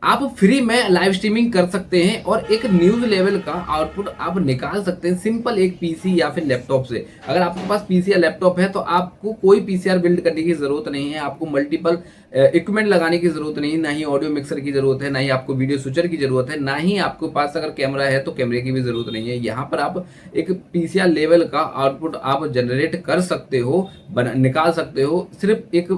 आप फ्री में live streaming कर सकते हैं और एक न्यूज़ लेवल का आउटपुट आप निकाल सकते हैं सिंपल एक पीसी या फिर लैपटॉप से। अगर आपके पास पीसी या लैपटॉप है तो आपको कोई पीसीआर बिल्ड करने की ज़रूरत नहीं है, आपको मल्टीपल इक्विपमेंट लगाने की ज़रूरत नहीं है, ना ही ऑडियो मिक्सर की ज़रूरत है, ना ही आपको वीडियो स्विचर की ज़रूरत है, ना ही आपके पास अगर कैमरा है तो कैमरे की भी ज़रूरत नहीं है। यहाँ पर आप एक पीसीआर लेवल का आउटपुट आप जनरेट कर सकते हो, निकाल सकते हो सिर्फ एक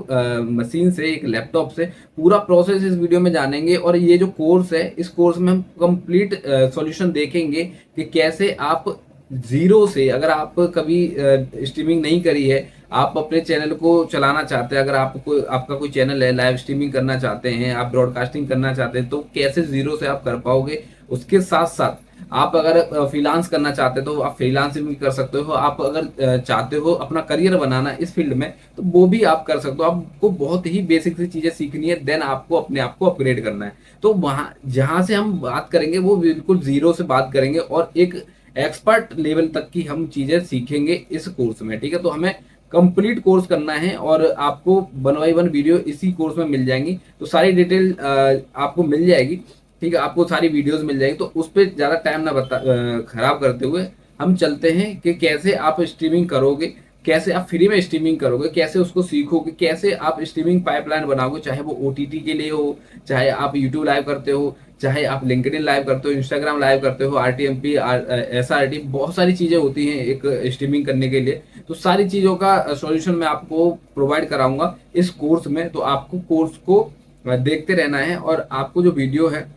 मशीन से, एक लैपटॉप से। पूरा प्रोसेस इस वीडियो में जानेंगे और ये जो कोर्स है इस कोर्स में हम कंप्लीट सॉल्यूशन देखेंगे कि कैसे आप जीरो से, अगर आप कभी स्ट्रीमिंग नहीं करी है, आप अपने चैनल को चलाना चाहते हैं, अगर आपको आपका कोई चैनल है, लाइव स्ट्रीमिंग करना चाहते हैं, आप ब्रॉडकास्टिंग करना चाहते हैं, तो कैसे जीरो से आप कर पाओगे। उसके साथ साथ आप अगर फ्रीलांस करना चाहते हो तो आप फ्रीलांसिंग भी कर सकते हो। आप अगर चाहते हो अपना करियर बनाना इस फील्ड में तो वो भी आप कर सकते हो। आपको बहुत ही बेसिक सी चीजें सीखनी है, देन आपको अपने आप को अपग्रेड करना है। तो वहां जहां से हम बात करेंगे वो बिल्कुल जीरो से बात करेंगे और एक एक्सपर्ट लेवल तक की हम चीजें सीखेंगे इस कोर्स में। ठीक है, तो हमें कंप्लीट कोर्स करना है और आपको 1 by 1 वीडियो इसी कोर्स में मिल जाएंगी। तो सारी डिटेल आपको मिल जाएगी। ठीक है, आपको सारी वीडियोस मिल जाएगी। तो उस पर ज़्यादा टाइम ना खराब करते हुए हम चलते हैं कि कैसे आप स्ट्रीमिंग करोगे, कैसे आप फ्री में स्ट्रीमिंग करोगे, कैसे उसको सीखोगे, कैसे आप स्ट्रीमिंग पाइपलाइन बनाओगे, चाहे वो ओटीटी के लिए हो, चाहे आप यूट्यूब लाइव करते हो, चाहे आप लिंक्डइन लाइव करते हो, इंस्टाग्राम लाइव करते हो, आरटीएमपी, एसआरटी, बहुत सारी चीज़ें होती हैं एक स्ट्रीमिंग करने के लिए। तो सारी चीज़ों का सॉल्यूशन मैं आपको प्रोवाइड कराऊंगा इस कोर्स में। तो आपको कोर्स को देखते रहना है और आपको जो वीडियो है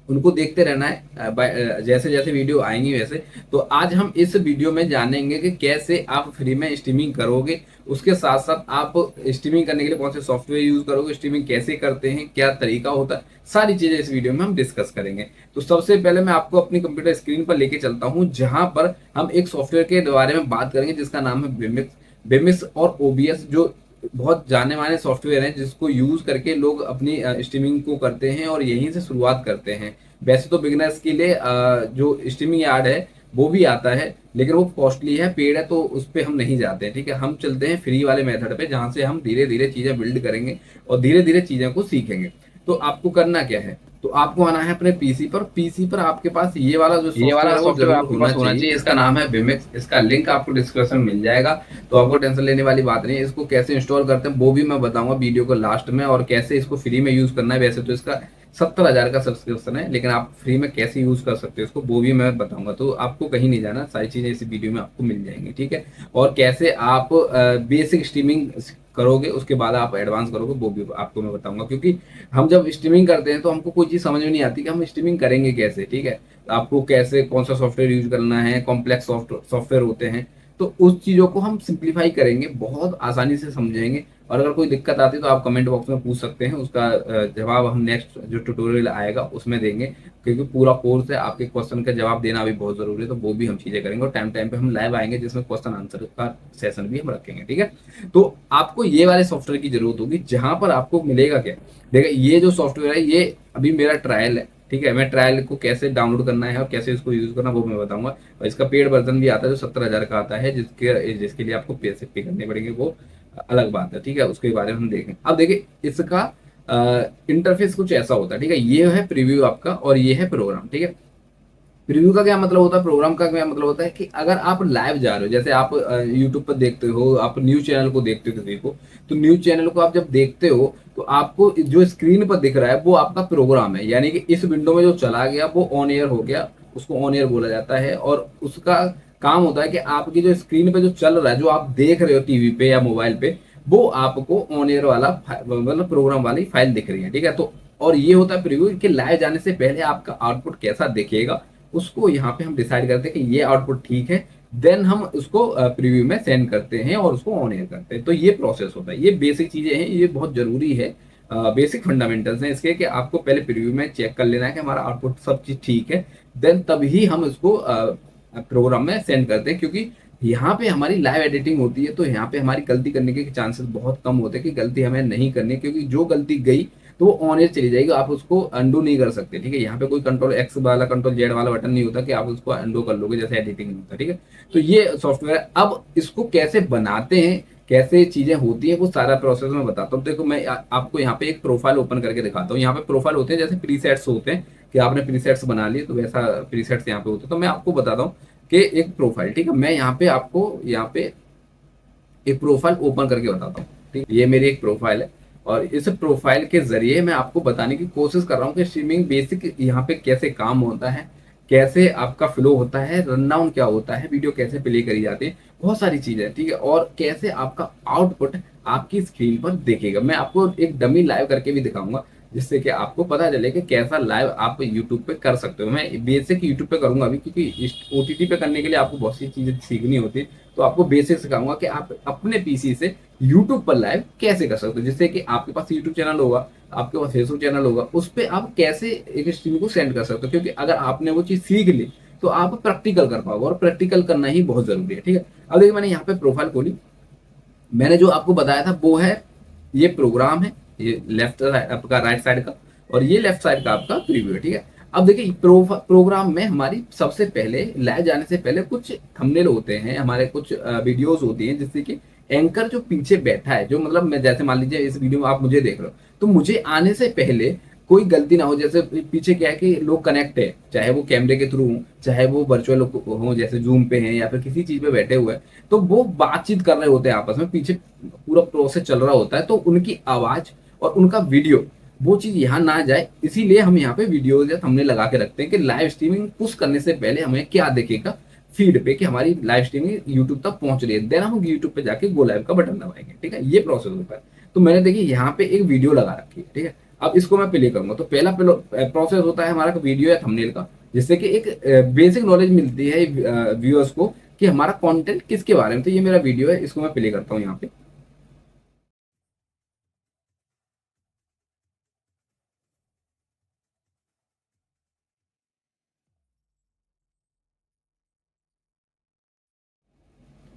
उनको देखते रहना है, जैसे जैसे वीडियो आएंगी वैसे। तो आज हम इस वीडियो में जानेंगे कि कैसे आप फ्री में स्ट्रीमिंग करोगे, उसके साथ साथ आप स्ट्रीमिंग करने के लिए कौन से सॉफ्टवेयर यूज करोगे, स्ट्रीमिंग कैसे करते हैं, क्या तरीका होता है, सारी चीजें इस वीडियो में हम डिस्कस करेंगे। तो सबसे पहले मैं आपको अपनी कंप्यूटर स्क्रीन पर लेके चलता हूं जहां पर हम एक सॉफ्टवेयर के बारे में बात करेंगे जिसका नाम है बिमिक्स। बिमिक्स और ओबीएस जो बहुत जाने माने सॉफ्टवेयर हैं जिसको यूज करके लोग अपनी स्ट्रीमिंग को करते हैं और यहीं से शुरुआत करते हैं। वैसे तो बिगनर्स के लिए जो स्ट्रीमिंग यार्ड है वो भी आता है, लेकिन वो कॉस्टली है, पेड है, तो उस पर हम नहीं जाते हैं। ठीक है, हम चलते हैं फ्री वाले मेथड पे जहां से हम धीरे धीरे चीजें बिल्ड करेंगे और धीरे धीरे चीजों को सीखेंगे। तो आपको करना क्या है, तो आपको आना है अपने पीसी पर। पीसी पर आपके पास ये वाला जो ये वाला सॉफ्टवेयर है वो सॉफ्टवेयर जरूर आपके होना पास होना चाहिए। चाहिए। इसका इसका नाम नाम है बिमिक्स, इसका लिंक आपको डिस्क्रिप्शन में मिल जाएगा। तो आपको टेंशन लेने वाली बात नहीं है। इसको कैसे इंस्टॉल करते हैं वो भी मैं बताऊंगा वीडियो को लास्ट में, और कैसे इसको फ्री में यूज करना है। वैसे तो इसका 70,000 का सब्सक्रिप्शन है, लेकिन आप फ्री में कैसे यूज कर सकते हो इसको वो भी मैं बताऊंगा। तो आपको कहीं नहीं जाना, सारी चीजें इस वीडियो में आपको मिल जाएंगी। ठीक है, और कैसे आप बेसिक स्ट्रीमिंग करोगे उसके बाद आप एडवांस करोगे वो भी आपको मैं बताऊंगा। क्योंकि हम जब स्ट्रीमिंग करते हैं तो हमको कोई चीज समझ में नहीं आती कि हम स्ट्रीमिंग करेंगे कैसे। ठीक है, आपको कैसे कौन सा सॉफ्टवेयर यूज करना है, कॉम्प्लेक्स सॉफ्टवेयर होते हैं, तो उस चीजों को हम सिंप्लीफाई करेंगे, बहुत आसानी से समझेंगे। और अगर कोई दिक्कत आती है तो आप कमेंट बॉक्स में पूछ सकते हैं, उसका जवाब हम नेक्स्ट जो ट्यूटोरियल आएगा उसमें देंगे। क्योंकि पूरा कोर्स है, आपके क्वेश्चन का जवाब देना भी बहुत जरूरी है, तो वो भी हम चीजें करेंगे। और टाइम टाइम पे हम लाइव आएंगे जिसमें क्वेश्चन आंसर का सेशन भी हम रखेंगे। ठीक है, तो आपको ये वाले सॉफ्टवेयर की जरूरत होगी जहां पर आपको मिलेगा क्या। देखिए, ये जो सॉफ्टवेयर है ये अभी मेरा ट्रायल है। ठीक है, मैं ट्रायल को कैसे डाउनलोड करना है और कैसे इसको यूज करना वो मैं बताऊंगा। और इसका पेड वर्जन भी आता है जो 70,000 का आता है, जिसके लिए आपको पैसे पे करने पड़ेंगे, वो अलग बात है। ठीक है, उसके बारे में हम देखें। अब देखिए, इसका इंटरफेस कुछ ऐसा होता है। ठीक है, ये है प्रीव्यू आपका और ये है प्रोग्राम। ठीक है, प्रीव्यू का क्या मतलब होता है, प्रोग्राम का क्या मतलब होता है कि अगर आप लाइव जा रहे हो, जैसे आप यूट्यूब पर देखते हो, आप न्यूज चैनल को देखते हो किसी को, तो न्यूज चैनल को आप जब देखते हो तो आपको जो स्क्रीन पर दिख रहा है वो आपका प्रोग्राम है। यानी कि इस विंडो में जो चला गया वो ऑन एयर हो गया, उसको ऑन एयर बोला जाता है। और उसका काम होता है कि आपकी जो स्क्रीन पे जो चल रहा है, जो आप देख रहे हो टीवी पे या मोबाइल पे, वो आपको ऑन एयर वाला मतलब प्रोग्राम वाली फाइल दिख रही है। ठीक है, तो और ये होता है प्रीव्यू कि लाइव जाने से पहले आपका आउटपुट कैसा दिखेगा उसको यहाँ पे हम डिसाइड करते हैं कि ये आउटपुट ठीक है। देन हम उसको प्रीव्यू में सेंड करते हैं और उसको ऑन एयर करते हैं। तो ये प्रोसेस होता है, ये बेसिक चीजें हैं, ये बहुत जरूरी है। बेसिक फंडामेंटल्स हैं इसके, कि आपको पहले प्रीव्यू में चेक कर लेना है कि हमारा आउटपुट सब चीज ठीक है। देन तभी हम इसको प्रोग्राम में सेंड करते हैं। क्योंकि यहाँ पे हमारी लाइव एडिटिंग होती है तो यहाँ पे हमारी गलती करने के चांसेस बहुत कम होते हैं कि गलती हमें नहीं करनी है। क्योंकि जो गलती गई तो वो ऑन एयर चली जाएगी, आप उसको अंडू नहीं कर सकते। ठीक है, यहाँ पे कोई कंट्रोल एक्स वाला कंट्रोल जेड वाला बटन नहीं होता कि आप उसको अंडू कर लोगे जैसे एडिटिंग में होता है। ठीक है, तो ये सॉफ्टवेयर, अब इसको कैसे बनाते हैं कैसे चीजें होती है, वो सारा प्रोसेस मैं बताता हूँ। देखो मैं आपको यहाँ पे एक प्रोफाइल ओपन करके दिखाता हूँ। यहाँ पे प्रोफाइल होते हैं जैसे प्रीसेट्स होते हैं कि आपने प्रीसेट्स बना लिए, तो वैसा प्रीसेट्स यहाँ पे होते हैं। तो मैं आपको बताता हूँ कि एक प्रोफाइल, ठीक है, मैं यहाँ पे आपको यहाँ पे एक प्रोफाइल ओपन करके बताता हूँ। ठीक, ये मेरी एक प्रोफाइल है और इस प्रोफाइल के जरिए मैं आपको बताने की कोशिश कर रहा हूँ कि स्ट्रीमिंग बेसिक यहाँ पे कैसे काम होता है, कैसे आपका फ्लो होता है, रन डाउन क्या होता है, वीडियो कैसे प्ले करी जाती है, बहुत सारी चीजें, ठीक है, और कैसे आपका आउटपुट आपकी स्क्रीन पर देखेगा। मैं आपको एक डमी लाइव करके भी दिखाऊंगा जिससे कि आपको पता चले कि कैसा लाइव आप यूट्यूब पे कर सकते हो। मैं बेसिक यूट्यूब पे करूंगा अभी, क्योंकि ओटीटी पे करने के लिए आपको बहुत सी चीजें सीखनी होती है। तो आपको बेसिक सिखाऊंगा कि आप अपने पीसी से यूट्यूब पर लाइव कैसे कर सकते हो, जिससे कि आपके पास यूट्यूब चैनल होगा, आपके पास फेसबुक चैनल होगा, उस पर आप कैसे एक स्ट्रीम को सेंड कर सकते हो। क्योंकि अगर आपने वो चीज सीख ली तो आप प्रैक्टिकल कर पाओगे, और प्रैक्टिकल करना ही बहुत जरूरी है। ठीक है, अब देखिए मैंने यहाँ पे प्रोफाइल खोली, मैंने जो आपको बताया था वो है, ये प्रोग्राम है, ये लेफ्ट आपका राइट साइड का, और ये लेफ्ट साइड का आपका प्रीव्यू है। ठीक है, अब देखिए प्रोग्राम में हमारी सबसे पहले लाइव जाने से पहले कुछ थंबनेल होते हैं, हमारे कुछ वीडियोस होती हैं, जिससे कि एंकर जो पीछे बैठा है, जो मतलब मैं जैसे मान लीजिए इस वीडियो में आप मुझे देख रहे हो, तो मुझे आने से पहले कोई गलती ना हो। जैसे पीछे क्या है कि लोग कनेक्ट है, चाहे वो कैमरे के थ्रू, चाहे वो वर्चुअल हो, जैसे जूम पे हैं या फिर किसी चीज पे बैठे हुए हैं, तो वो बातचीत कर रहे होते हैं आपस में, पीछे पूरा प्रोसेस चल रहा होता है, तो उनकी आवाज और उनका वीडियो, वो चीज यहाँ ना जाए, इसीलिए हम यहाँ पे वीडियो या हमने लगा के रखते हैं कि लाइव स्ट्रीमिंग पुश करने से पहले हमें क्या देखेगा फीड पे कि हमारी लाइव स्ट्रीमिंग यूट्यूब तक पहुंच रही है, देन हम यूट्यूब पे जाके गो लाइव का बटन दबाएंगे। ठीक है, ये प्रोसेस होता है। तो मैंने देखिए यहाँ पे एक वीडियो लगा रखी है, ठीक है, अब इसको मैं प्ले करूंगा। तो पहला प्रोसेस होता है हमारा वीडियो या थंबनेल का, जिससे कि एक बेसिक नॉलेज मिलती है व्यूअर्स को कि हमारा कंटेंट किसके बारे में। तो ये मेरा वीडियो है, इसको मैं प्ले करता हूँ यहाँ पे।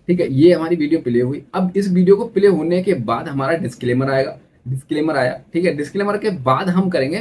ठीक है, ये हमारी वीडियो प्ले हुई। अब इस वीडियो को प्ले होने के बाद हमारा डिस्क्लेमर आएगा, डिस्क्लेमर आया, ठीक है, डिस्क्लेमर के बाद हम करेंगे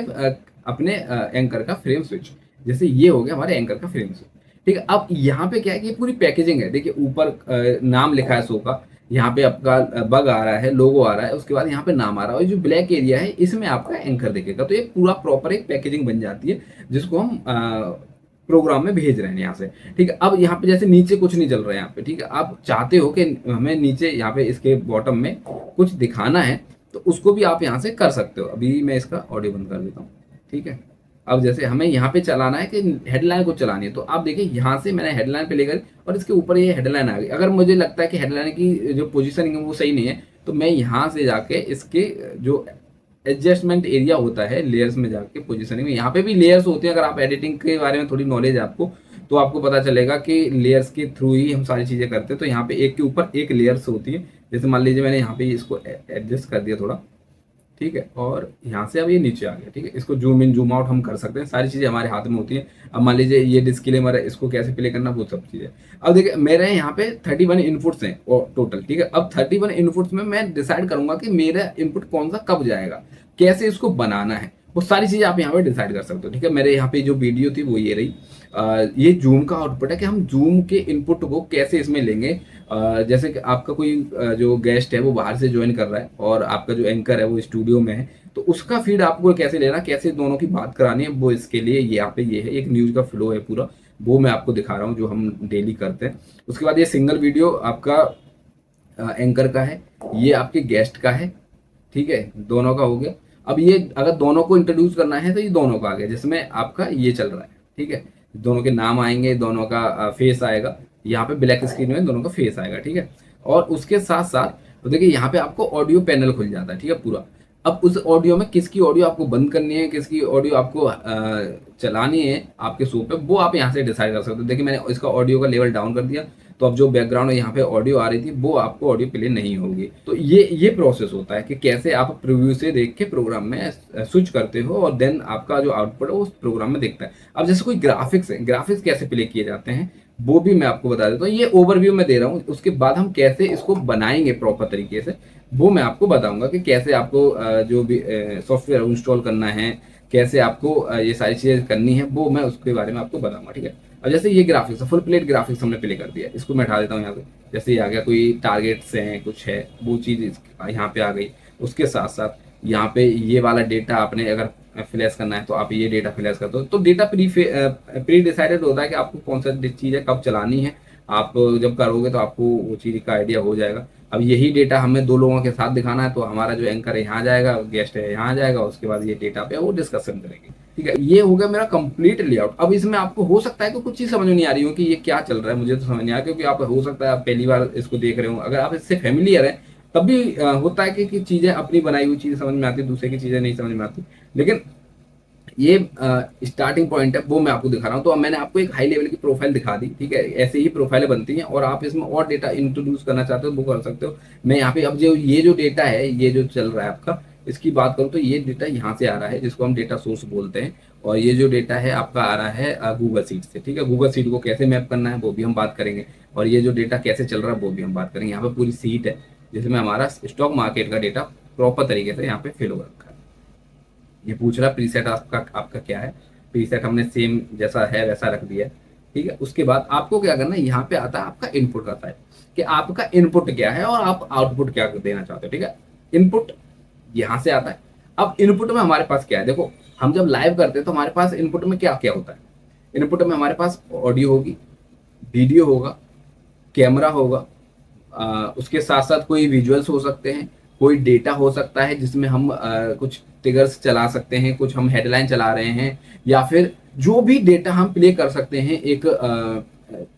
अपने एंकर का फ्रेम स्विच। जैसे ये हो गया हमारे एंकर का फ्रेम स्विच। ठीक है, अब यहाँ पे क्या है कि पूरी पैकेजिंग है। देखिए ऊपर नाम लिखा है शो का, यहाँ पे आपका बग आ रहा है, लोगो आ रहा है, उसके बाद यहाँ पे नाम आ रहा है, और जो ब्लैक एरिया है इसमें आपका एंकर दिखेगा। तो ये पूरा प्रॉपर एक पैकेजिंग बन जाती है, जिसको हम प्रोग्राम में भेज रहे हैं यहाँ से। ठीक है, अब यहाँ पे जैसे नीचे कुछ नहीं चल रहा है यहाँ पे, ठीक है, आप चाहते हो कि हमें नीचे यहाँ पे इसके बॉटम में कुछ दिखाना है, तो उसको भी आप यहाँ से कर सकते हो। अभी मैं इसका ऑडियो बंद कर देता हूँ। ठीक है, अब जैसे हमें यहाँ पे चलाना है कि हेडलाइन को चलानी है, तो आप देखिए यहाँ से मैंने हेडलाइन पे लेकर और इसके ऊपर ये हेडलाइन आ गई। अगर मुझे लगता है कि हेडलाइन की जो पोजीशनिंग है वो सही नहीं है, तो मैं यहाँ से जाके इसके जो एडजस्टमेंट एरिया होता है, लेयर्स में जाके पोजीशनिंग में, यहाँ पे भी लेयर्स होते हैं। अगर आप एडिटिंग के बारे में थोड़ी नॉलेज है आपको, तो आपको पता चलेगा कि लेयर्स के थ्रू ही हम सारी चीजें करते हैं। तो यहाँ पे एक के ऊपर एक लेयर्स होती है। जैसे मान लीजिए मैंने यहाँ पे इसको एडजस्ट कर दिया थोड़ा, ठीक है, और यहाँ से अब ये नीचे आ गया। ठीक है, इसको जूम इन जूम आउट हम कर सकते हैं, सारी चीजें हमारे हाथ में होती है। अब मान लीजिए ये डिस्क्लेमर है, इसको कैसे प्ले करना, वो सब चीजें। अब देखिए मेरे यहाँ पे 31 इनपुट्स हैं टोटल। ठीक है, अब 31 इनपुट्स में मैं डिसाइड करूंगा कि मेरा इनपुट कौन सा कब जाएगा, कैसे इसको बनाना है, वो सारी चीजें आप यहाँ पे डिसाइड कर सकते हो। ठीक है, मेरे यहाँ पे जो वीडियो थी वो ये रही। ये जूम का आउटपुट है कि हम जूम के इनपुट को कैसे इसमें लेंगे। जैसे कि आपका कोई जो गेस्ट है वो बाहर से ज्वाइन कर रहा है और आपका जो एंकर है वो स्टूडियो में है, तो उसका फीड आपको कैसे लेना, कैसे दोनों की बात करानी है, वो इसके लिए यहाँ पे ये है एक न्यूज का फ्लो है पूरा, वो मैं आपको दिखा रहा हूँ जो हम डेली करते हैं। उसके बाद ये सिंगल वीडियो आपका एंकर का है, ये आपके गेस्ट का है। ठीक है, दोनों का हो गया। अब ये अगर दोनों को इंट्रोड्यूस करना है तो ये दोनों का आ गया, जिसमें आपका ये चल रहा है। ठीक है, दोनों के नाम आएंगे, दोनों का फेस आएगा, यहाँ पे ब्लैक स्क्रीन में दोनों का फेस आएगा। ठीक है, और उसके साथ साथ तो देखिए यहाँ पे आपको ऑडियो पैनल खुल जाता है। ठीक है, पूरा। अब उस ऑडियो में किसकी ऑडियो आपको बंद करनी है, किसकी ऑडियो आपको चलानी है आपके शो पे, वो आप यहाँ से डिसाइड कर सकते हो। देखिए मैंने इसका ऑडियो का लेवल डाउन कर दिया, तो अब जो बैकग्राउंड यहाँ पे ऑडियो आ रही थी वो आपको ऑडियो प्ले नहीं होगी। तो ये प्रोसेस होता है कि कैसे आप प्रीव्यू से देख के प्रोग्राम में स्विच करते हो और देन आपका जो आउटपुट है वो उस प्रोग्राम में दिखता है। अब जैसे कोई ग्राफिक्स है, ग्राफिक्स कैसे प्ले किए जाते हैं वो भी मैं आपको बता देता हूँ। ये ओवरव्यू में दे रहा हूँ, उसके बाद हम कैसे इसको बनाएंगे प्रॉपर तरीके से वो मैं आपको बताऊंगा कि कैसे आपको जो भी सॉफ्टवेयर इंस्टॉल करना है, कैसे आपको ये सारी चीज़ें करनी है, वो मैं उसके बारे में आपको बताऊंगा, ठीक है। अब जैसे ये ग्राफिक्स फुल प्लेट ग्राफिक्स हमने प्ले कर दिया, इसको मैं हटा देता हूँ यहाँ पे। जैसे ये आ गया, कोई टारगेट्स हैं, कुछ है, वो चीज़ यहाँ पे आ गई। उसके साथ साथ यहाँ पे ये वाला डेटा आपने अगर फ्लैश करना है तो आप ये डेटा फ्लैश कर दो। तो डेटा प्री डिसाइडेड होता है कि आपको कौन सा चीज़ है, कब चलानी है। आप जब करोगे तो आपको वो चीज़ का आइडिया हो जाएगा। अब यही डेटा हमें दो लोगों के साथ दिखाना है, तो हमारा जो एंकर है यहाँ जाएगा, गेस्ट है यहाँ जाएगा, उसके बाद ये डेटा पे वो डिस्कशन करेंगे, ठीक है। ये हो गया मेरा कंप्लीट लेआउट। अब इसमें आपको हो सकता है कि कुछ चीज़ समझ में नहीं आ रही हो कि ये क्या चल रहा है, मुझे तो समझ नहीं आ रहा, क्योंकि आप हो सकता है आप पहली बार इसको देख रहे हो। अगर आप इससे फेमिलियर है तब भी होता है कि चीज़ें अपनी बनाई हुई चीज़ें समझ में आती है, दूसरे की चीज़ें नहीं समझ में आती। लेकिन ये स्टार्टिंग पॉइंट है, वो मैं आपको दिखा रहा हूँ। तो अब मैंने आपको एक हाई लेवल की प्रोफाइल दिखा दी, ठीक है। ऐसे ही प्रोफाइलें बनती हैं, और आप इसमें और डेटा इंट्रोड्यूस करना चाहते हो वो कर सकते हो। मैं यहाँ पे अब जो ये जो डेटा है, ये जो चल रहा है आपका, इसकी बात करूँ तो ये डेटा यहाँ से आ रहा है, जिसको हम डेटा सोर्स बोलते हैं। और ये जो डेटा है आपका आ रहा है गूगल सीट से, ठीक है। गूगल सीट को कैसे मैप करना है वो भी हम बात करेंगे, और ये जो डेटा कैसे चल रहा है वो भी हम बात करेंगे। यहाँ पे पूरी सीट है जिसमें हमारा स्टॉक मार्केट का डेटा प्रॉपर तरीके से यहाँ पे फिल हो रखा है। ये पूछ रहा प्रीसेट आपका आपका क्या है। प्रीसेट हमने सेम जैसा है वैसा रख दिया है, ठीक है। उसके बाद आपको क्या करना है, यहाँ पे आता है आपका इनपुट का टाइप, कि आपका इनपुट क्या है और आप आउटपुट क्या देना चाहते हो, ठीक है। इनपुट यहाँ से आता है। अब इनपुट में हमारे पास क्या है, देखो हम जब लाइव करते हैं तो हमारे पास इनपुट में क्या क्या होता है। इनपुट में हमारे पास ऑडियो होगी, वीडियो होगा, कैमरा होगा, उसके साथ साथ कोई विजुअल्स हो सकते हैं, कोई डेटा हो सकता है जिसमें हम कुछ ट्रिगर्स चला सकते हैं, कुछ हम हेडलाइन चला रहे हैं, या फिर जो भी डेटा हम प्ले कर सकते हैं एक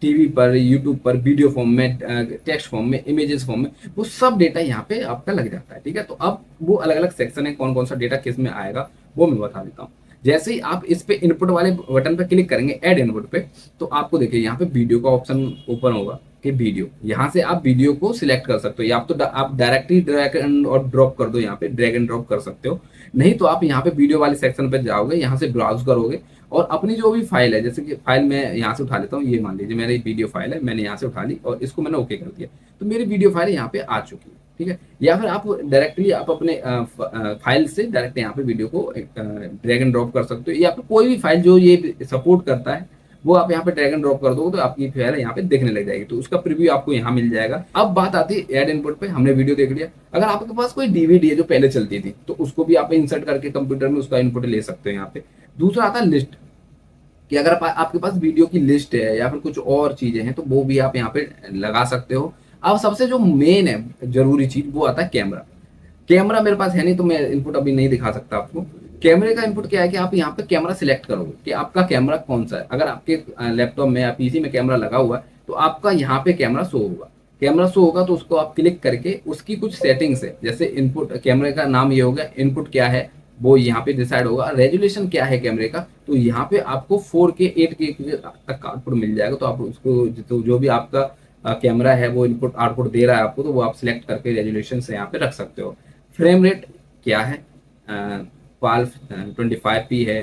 टीवी पर, यूट्यूब पर, वीडियो फॉर्म में, टेक्स्ट फॉर्म में, इमेजेस फॉर्म में, वो सब डेटा यहाँ पे आपका लग जाता है, ठीक है। तो अब वो अलग अलग सेक्शन है, कौन कौन सा डेटा किस में आएगा वो मैं बता देता हूँ। जैसे ही आप इस पे इनपुट वाले बटन पे क्लिक करेंगे, ऐड इनपुट पे, तो आपको देखिए यहाँ पे वीडियो का ऑप्शन ओपन होगा कि वीडियो, यहाँ से आप वीडियो को सिलेक्ट कर सकते हो, या आप तो आप डायरेक्टली ड्रैग एंड और ड्रॉप कर दो, यहाँ पे ड्रैग एंड ड्रॉप कर सकते हो। नहीं तो आप यहाँ पे वीडियो वाले सेक्शन पे जाओगे, यहाँ से ब्राउज करोगे, और अपनी जो भी फाइल है, जैसे कि फाइल मैं यहाँ से उठा लेता हूँ, ये मान लीजिए मेरी वीडियो फाइल है, मैंने यहाँ से उठा ली और इसको मैंने ओके कर दिया, तो मेरी वीडियो फाइल यहाँ पे आ चुकी है, ठीक है। या फिर आप डायरेक्टली आप अपने फाइल से डायरेक्ट यहाँ पे वीडियो को ड्रैग एंड ड्रॉप कर सकते हो, या फिर कोई भी फाइल जो ये सपोर्ट करता है वो आप यहाँ पे ड्रैग एंड ड्रॉप कर दोगे तो आपकी फाइल यहाँ पे देखने लग जाएगी, तो उसका प्रीव्यू आपको यहाँ मिल जाएगा। अब बात आती है ऐड इनपुट पे, हमने वीडियो देख लिया। अगर आपके पास कोई डीवीडी है जो पहले चलती थी, तो उसको भी आप इंसर्ट करके कंप्यूटर में उसका इनपुट ले सकते हो यहाँ पे। दूसरा आता है लिस्ट, कि अगर आपके पास वीडियो की लिस्ट है या फिर कुछ और चीजें हैं तो वो भी आप यहाँ पे लगा सकते हो। अब सबसे जो मेन है जरूरी चीज, वो आता है कैमरा। कैमरा मेरे पास है नहीं तो मैं इनपुट अभी नहीं दिखा सकता आपको। कैमरे का इनपुट क्या है कि आप यहाँ पे कैमरा सिलेक्ट करोगे कि आपका कैमरा कौन सा है। अगर आपके लैपटॉप में या पीसी में कैमरा लगा हुआ है तो आपका यहाँ पे कैमरा शो होगा। कैमरा शो होगा तो उसको आप क्लिक करके उसकी कुछ सेटिंग्स है, जैसे इनपुट, कैमरे का नाम ये हो गया, इनपुट क्या है वो यहाँ पे डिसाइड होगा। रेजोल्यूशन क्या है कैमरे का, तो यहाँ पे आपको 4K 8K तक का आउटपुट मिल जाएगा। तो आप उसको तो जो भी आपका कैमरा है वो इनपुट आउटपुट दे रहा है आपको, तो वो आप सिलेक्ट करके रेजोल्यूशन से यहाँ पे रख सकते हो। फ्रेम रेट क्या है, पाल 25p है,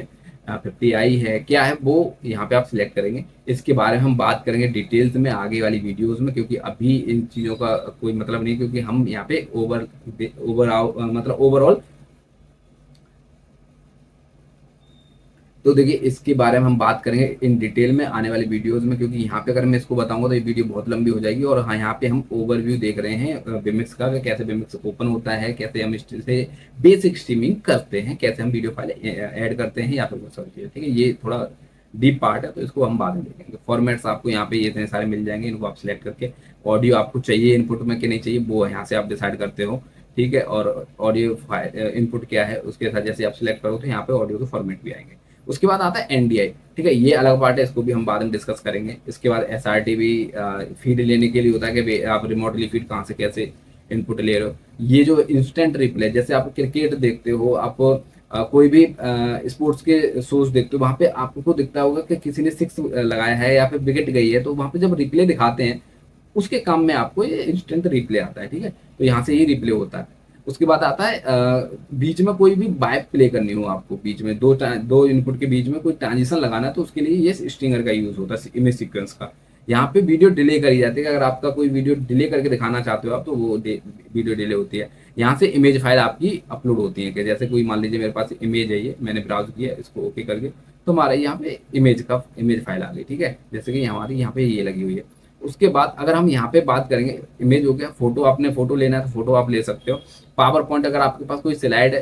50i है, क्या है वो यहाँ पे आप सिलेक्ट करेंगे। इसके बारे में हम बात करेंगे डिटेल्स में आगे वाली वीडियोस में, क्योंकि अभी इन चीज़ों का कोई मतलब नहीं, क्योंकि हम यहाँ पे ओवरऑल तो देखिए इसके बारे में हम बात करेंगे इन डिटेल में आने वाली वीडियोस में, क्योंकि यहाँ पे अगर मैं इसको बताऊंगा तो ये वीडियो बहुत लंबी हो जाएगी। और हाँ, यहाँ पे हम ओवरव्यू देख रहे हैं विमिक्स का, कैसे विमिक्स ओपन होता है, कैसे हम इससे बेसिक स्ट्रीमिंग करते हैं, कैसे हम वीडियो फाइल ऐड करते हैं, या फिर वो सब चीज़ें, ठीक है। ये थोड़ा डीप पार्ट है तो इसको हम बाद में देखेंगे। फॉर्मेट्स आपको यहाँ पे ये इतने सारे मिल जाएंगे, इनको आप सिलेक्ट करके ऑडियो आपको चाहिए इनपुट में कि नहीं चाहिए वो यहाँ से आप डिसाइड करते हो, ठीक है। और ऑडियो इनपुट क्या है उसके साथ जैसे आप सिलेक्ट करो तो यहाँ पे ऑडियो के फॉर्मेट भी आएंगे। उसके बाद आता है एनडीआई, ठीक है, ये अलग पार्ट है, इसको भी हम बाद में डिस्कस करेंगे। इसके बाद एसआरटी भी फीड लेने के लिए होता है कि आप रिमोटली फीड कहाँ से कैसे इनपुट ले रहे हो। ये जो इंस्टेंट रिप्ले, जैसे आप क्रिकेट देखते हो, आप कोई भी स्पोर्ट्स के शोज देखते हो, वहाँ पे आपको दिखता होगा कि किसी ने सिक्स लगाया है या फिर विकेट गई है, तो वहाँ पे जब रिप्ले दिखाते हैं उसके काम में आपको ये इंस्टेंट रिप्ले आता है, ठीक है। तो यहाँ से ही रिप्ले होता है। उसके बाद आता है बीच में कोई भी बाइप प्ले करनी हो आपको, बीच में दो इनपुट के बीच में कोई ट्रांजिशन लगाना है, तो उसके लिए ये स्ट्रिंगर का यूज होता है, इमेज सीक्वेंस का। यहाँ पे वीडियो डिले करी जाती है, अगर आपका कोई वीडियो डिले करके दिखाना चाहते हो आप तो वो वीडियो डिले होती है। यहाँ से इमेज फाइल आपकी अपलोड होती है। कि जैसे कोई मान लीजिए मेरे पास इमेज है, ये मैंने ब्राउज किया, इसको ओके करके तो हमारा यहाँ पे इमेज फाइल आ गई। ठीक है, जैसे कि हमारी यहाँ पे ये लगी हुई है। उसके बाद अगर हम यहाँ पे बात करेंगे, इमेज हो गया, फोटो, आपने फोटो लेना है तो फोटो आप ले सकते हो। पावर पॉइंट, अगर आपके पास कोई स्लाइड है,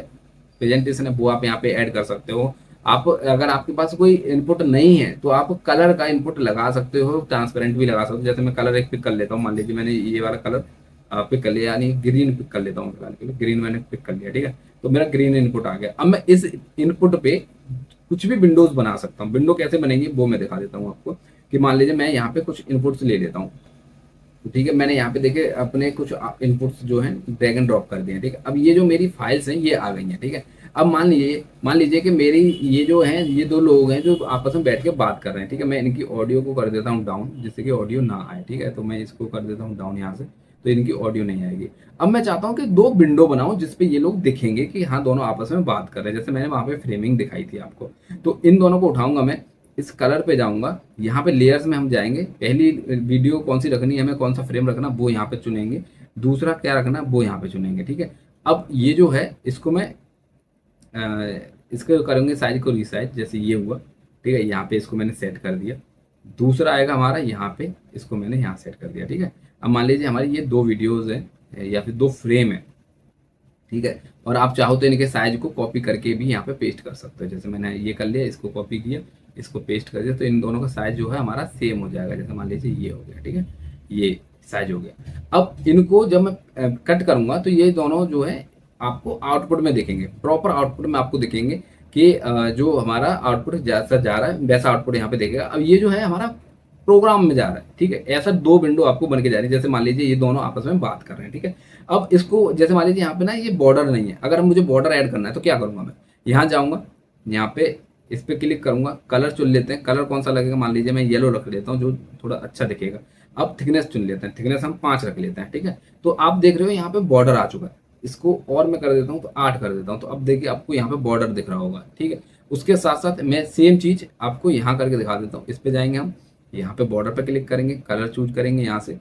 प्रेजेंटेशन है, वो आप यहाँ पे ऐड कर सकते हो। आप अगर आपके पास कोई इनपुट नहीं है तो आप कलर का इनपुट लगा सकते हो, ट्रांसपेरेंट भी लगा सकते हो। जैसे मैं कलर एक पिक कर लेता हूँ, मान लीजिए मैंने ये वाला कलर पिक कर लिया, यानी ग्रीन पिक कर लेता हूँ फिलहाल के लिए, ग्रीन मैंने पिक कर लिया। ठीक है, तो मेरा ग्रीन इनपुट आ गया। अब मैं इस इनपुट पे कुछ भी विंडोज बना सकता हूँ। विंडो कैसे बनेगी वो मैं दिखा देता हूँ आपको। कि मान लीजिए मैं यहाँ पे कुछ इनपुट्स ले लेता हूँ। ठीक है, मैंने यहाँ पे देखे अपने कुछ इनपुट्स जो हैं ड्रैग एंड ड्रॉप कर दिए। ठीक है, अब ये जो मेरी फाइल्स हैं ये आ गई हैं। ठीक है, अब मान लीजिए कि मेरी ये जो हैं, ये दो लोग हैं जो आपस में बैठ के बात कर रहे हैं। ठीक है, मैं इनकी ऑडियो को कर देता हूँ डाउन, जिससे कि ऑडियो ना आए। ठीक है, तो मैं इसको कर देता हूँ डाउन यहाँ से, तो इनकी ऑडियो नहीं आएगी। अब मैं चाहता हूँ कि दो विंडो बनाऊं जिसपे ये लोग दिखेंगे कि हाँ दोनों आपस में बात कर रहे हैं। जैसे मैंने वहां पे फ्रेमिंग दिखाई थी आपको, तो इन दोनों को उठाऊंगा मैं, इस कलर पे जाऊंगा, यहाँ पे लेयर्स में हम जाएंगे। पहली वीडियो कौन सी रखनी है, हमें कौन सा फ्रेम रखना वो यहाँ पे चुनेंगे, दूसरा क्या रखना वो यहाँ पे चुनेंगे। ठीक है, अब ये जो है इसको मैं इसको करेंगे साइज को रीसाइज, जैसे ये हुआ। ठीक है, यहाँ पे इसको मैंने सेट कर दिया। दूसरा आएगा हमारा यहाँ पे, इसको मैंने यहाँ सेट कर दिया। ठीक है, अब मान लीजिए हमारी ये दो वीडियोज है या फिर दो फ्रेम है। ठीक है, और आप चाहो तो इनके साइज को कॉपी करके भी यहाँ पे पेस्ट कर सकते हो। जैसे मैंने ये कर लिया, इसको कॉपी किया, इसको पेस्ट कर दिया, तो इन दोनों का साइज जो है हमारा सेम हो जाएगा। जैसे मान लीजिए ये हो गया। ठीक है, ये साइज हो गया। अब इनको जब मैं कट करूंगा तो ये दोनों जो है आपको आउटपुट में दिखेंगे, प्रॉपर आउटपुट में आपको दिखेंगे कि जो हमारा आउटपुट जैसा जा रहा है वैसा आउटपुट यहाँ पे देखेगा। अब ये जो है हमारा प्रोग्राम में जा रहा है। ठीक है, ऐसा दो विंडो आपको बन के जा रही है। जैसे मान लीजिए ये दोनों आपस में बात कर रहे हैं। ठीक है, अब इसको जैसे मान लीजिए यहाँ पे ना ये बॉर्डर नहीं है, अगर मुझे बॉर्डर ऐड करना है तो क्या करूंगा, मैं यहाँ जाऊंगा, यहाँ पे इस पे क्लिक करूंगा, कलर चुन लेते हैं। कलर कौन सा लगेगा, मान लीजिए मैं येलो रख लेता हूँ जो थोड़ा अच्छा दिखेगा। अब थिकनेस चुन लेते हैं, थिकनेस हम 5 रख लेते हैं। ठीक है, तो आप देख रहे हो यहाँ पे बॉर्डर आ चुका है। इसको और मैं कर देता हूँ तो 8 कर देता हूँ, तो अब देखिए आपको यहाँ पे बॉर्डर दिख रहा होगा। ठीक है, उसके साथ साथ मैं सेम चीज आपको यहाँ करके दिखा देता हूँ। इस पे जाएंगे हम, यहाँ पे बॉर्डर पे क्लिक करेंगे, कलर चूज करेंगे, यहाँ से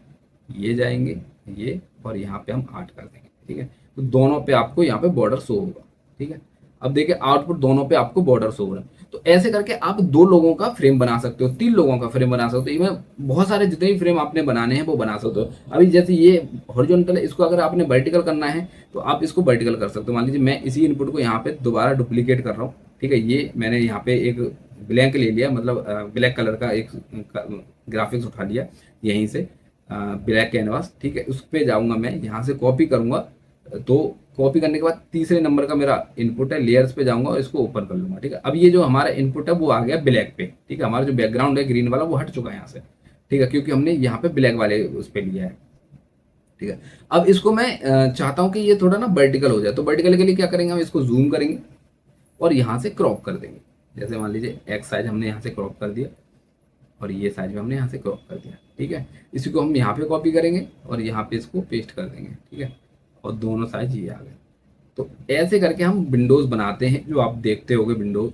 ये जाएंगे ये, और यहाँ पे हम 8 कर देंगे। ठीक है, तो दोनों पे आपको यहाँ पे बॉर्डर शो होगा। ठीक है, अब देखिए आउटपुट दोनों पे आपको बॉर्डर शो हो रहा है। तो ऐसे करके आप 2 लोगों का फ्रेम बना सकते हो, 3 लोगों का फ्रेम बना सकते हो, इवन बहुत सारे जितने भी फ्रेम आपने बनाने हैं वो बना सकते हो। अभी जैसे ये हॉरिजॉन्टल है, इसको अगर आपने वर्टिकल करना है तो आप इसको वर्टिकल कर सकते हो। मान लीजिए मैं इसी इनपुट को यहाँ पे दोबारा डुप्लीकेट कर रहा हूँ। ठीक है, ये मैंने यहाँ पे एक ब्लैंक ले लिया, मतलब ब्लैक कलर का एक ग्राफिक्स उठा लिया यहीं से, ब्लैक कैनवास। ठीक है, उस पर जाऊंगा मैं, यहाँ से कॉपी करूंगा, तो कॉपी करने के बाद तीसरे नंबर का मेरा इनपुट है, लेयर्स पे जाऊंगा और इसको ओपन कर लूंगा। ठीक है, अब ये जो हमारा इनपुट है वो आ गया ब्लैक पे। ठीक है, हमारा जो बैकग्राउंड है ग्रीन वाला वो हट चुका है यहाँ से। ठीक है, क्योंकि हमने यहाँ पे ब्लैक वाले उस पर लिया है। ठीक है, अब इसको मैं चाहता हूँ कि ये थोड़ा ना वर्टिकल हो जाए, तो वर्टिकल के लिए क्या करेंगे, हम इसको जूम करेंगे और यहाँ से क्रॉप कर देंगे। जैसे मान लीजिए एक्स साइज हमने यहाँ से क्रॉप कर दिया और ये साइज भी हमने यहाँ से क्रॉप कर दिया। ठीक है, इसी को हम यहाँ पे कॉपी करेंगे और यहाँ पे इसको पेस्ट कर देंगे। ठीक है, और दोनों साइज ये आ गए। तो ऐसे करके हम विंडोज़ बनाते हैं, जो आप देखते होगे विंडोज़।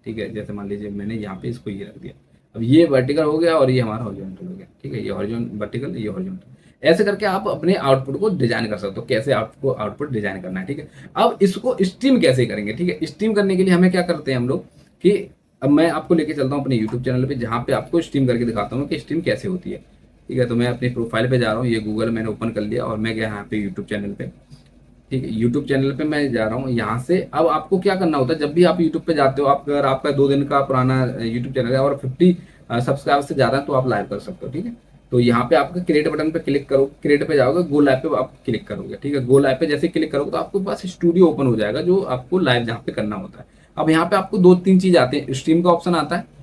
ठीक है, जैसे मान लीजिए मैंने यहाँ पे इसको ये रख दिया, अब ये वर्टिकल हो गया और ये हमारा हॉरिजॉन्टल हो गया। ठीक है, ये हॉरिजॉन्टल वर्टिकल, ये हॉरिजॉन्टल। ऐसे करके आप अपने आउटपुट को डिजाइन कर सकते हो, कैसे आपको आउटपुट डिजाइन करना है। ठीक है, अब इसको स्ट्रीम कैसे करेंगे। ठीक है, स्ट्रीम करने के लिए हमें क्या करते हैं हम लोग कि अब मैं आपको लेके चलता हूँ अपने यूट्यूब चैनल पे, जहाँ पे आपको स्ट्रीम करके दिखाता हूँ कि स्ट्रीम कैसे होती है। ठीक है, तो मैं अपनी प्रोफाइल पे जा रहा हूँ, ये गूगल मैंने ओपन कर लिया और मैं गया यहाँ पे यूट्यूब चैनल पे। ठीक है, यूट्यूब चैनल पे मैं जा रहा हूँ। यहाँ से अब आपको क्या करना होता है, जब भी आप यूट्यूब पे जाते हो, आप अगर आपका 2 दिन का पुराना यूट्यूब चैनल है और 50 सब्सक्राइबर से ज़्यादा है तो आप लाइव कर सकते हो। ठीक है, तो यहाँ पे आपका क्रिएट बटन पे क्लिक करो, क्रिएट पे जाओगे, गो लाइव पे आप क्लिक करोगे। ठीक है, गो लाइव पे जैसे क्लिक करोगे तो आपको पास स्टूडियो ओपन हो जाएगा, जो आपको लाइव जहाँ पे करना होता है। अब यहाँ पे आपको 2-3 चीज आते हैं, स्ट्रीम का ऑप्शन आता है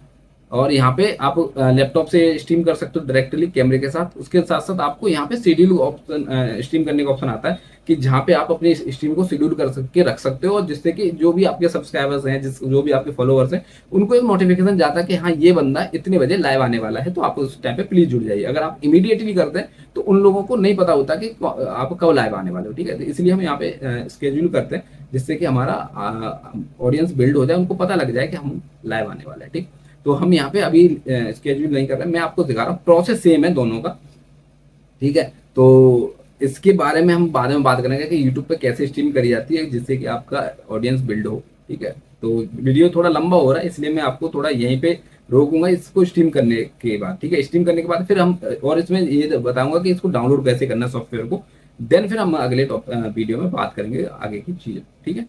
और यहाँ पे आप लैपटॉप से स्ट्रीम कर सकते हो डायरेक्टली कैमरे के साथ। उसके साथ साथ आपको यहाँ पे शेड्यूल ऑप्शन, स्ट्रीम करने का ऑप्शन आता है कि जहाँ पे आप अपने स्ट्रीम को शेड्यूल कर के रख सकते हो, और जिससे कि जो भी आपके सब्सक्राइबर्स हैं, जो भी आपके फॉलोअर्स हैं, उनको एक नोटिफिकेशन जाता है कि हाँ ये बंदा इतने बजे लाइव आने वाला है, तो आप उस टाइम पे प्लीज जुड़ जाइए। अगर आप इमीडिएटली करते हैं तो उन लोगों को नहीं पता होता कि आप कब लाइव आने वाले हो। ठीक है, तो इसलिए हम यहाँ पे स्केड्यूल करते हैं, जिससे कि हमारा ऑडियंस बिल्ड हो जाए, उनको पता लग जाए कि हम लाइव आने वाले हैं। ठीक, तो हम यहाँ पे अभी स्केड्यूल नहीं कर रहे हैं, मैं आपको दिखा रहा हूँ, प्रोसेस सेम है दोनों का। ठीक है, तो इसके बारे में हम बाद में बात करेंगे कि यूट्यूब पे कैसे स्ट्रीम करी जाती है जिससे कि आपका ऑडियंस बिल्ड हो। ठीक है, तो वीडियो थोड़ा लंबा हो रहा है इसलिए मैं आपको थोड़ा यहीं पे रोकूंगा इसको स्ट्रीम करने के बाद। ठीक है, स्ट्रीम करने के बाद फिर हम और इसमें ये बताऊंगा कि इसको डाउनलोड कैसे करना है सॉफ्टवेयर को। देन फिर हम अगले वीडियो में बात करेंगे आगे की चीज़ें। ठीक है,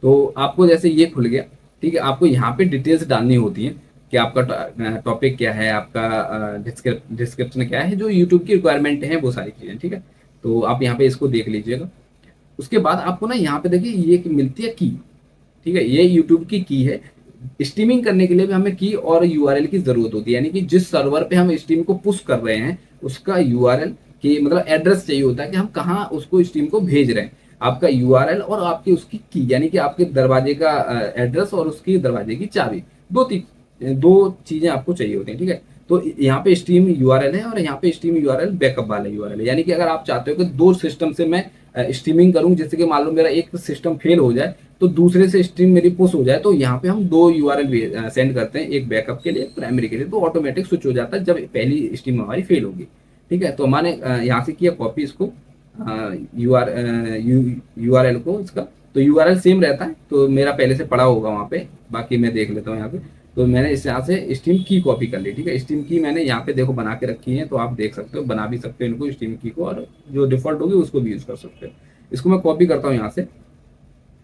तो आपको जैसे ये खुल गया, ठीक है, आपको यहाँ पे डिटेल्स डालनी होती है कि आपका टॉपिक क्या है, आपका डिस्क्रिप्शन क्या है, जो यूट्यूब की रिक्वायरमेंट है वो सारी चीज़ें। ठीक है, तो आप यहाँ पे इसको देख लीजिएगा। उसके बाद आपको ना यहाँ पे देखिए ये मिलती है की। ठीक है, ये यूट्यूब की है। स्ट्रीमिंग करने के लिए भी हमें की और यूआरएल की जरूरत होती है, यानी कि जिस सर्वर पे हम स्ट्रीम को पुश कर रहे हैं उसका यूआरएल की मतलब एड्रेस चाहिए होता है कि हम कहाँ उसको स्ट्रीम को भेज रहे हैं। आपका यूआरएल और आपकी उसकी की, यानी कि आपके दरवाजे का एड्रेस और उसकी दरवाजे की चाबी, दो चीजें आपको चाहिए होती हैं। ठीक है, तो यहाँ पे स्ट्रीम यूआरएल है और यहाँ पे स्ट्रीम यूआरएल बैकअप वाला यूआरएल है, यानी कि अगर आप चाहते हो कि दो सिस्टम से मैं स्ट्रीमिंग करूं, जैसे कि मान लो मेरा एक सिस्टम फेल हो जाए तो दूसरे से स्ट्रीम मेरी पुश हो जाए, तो यहाँ पे हम दो यूआरएल सेंड करते हैं, एक बैकअप के लिए एक प्राइमरी के लिए, तो ऑटोमेटिक स्विच हो जाता है जब पहली स्ट्रीम हमारी फेल होगी। ठीक है, तो मैंने यहाँ से किया कॉपी इसको यूआरएल को इसका, तो यूआरएल सेम रहता है, तो मेरा पहले से पड़ा होगा वहाँ पे, बाकी मैं देख लेता हूँ यहाँ पे। तो मैंने इस यहाँ से स्ट्रीम की कॉपी कर ली। ठीक है, स्ट्रीम की मैंने यहाँ पे देखो बना के रखी है, तो आप देख सकते हो, बना भी सकते हो इनको स्ट्रीम की को, और जो डिफॉल्ट होगी उसको भी यूज कर सकते हो। इसको मैं कॉपी करता हूँ यहाँ से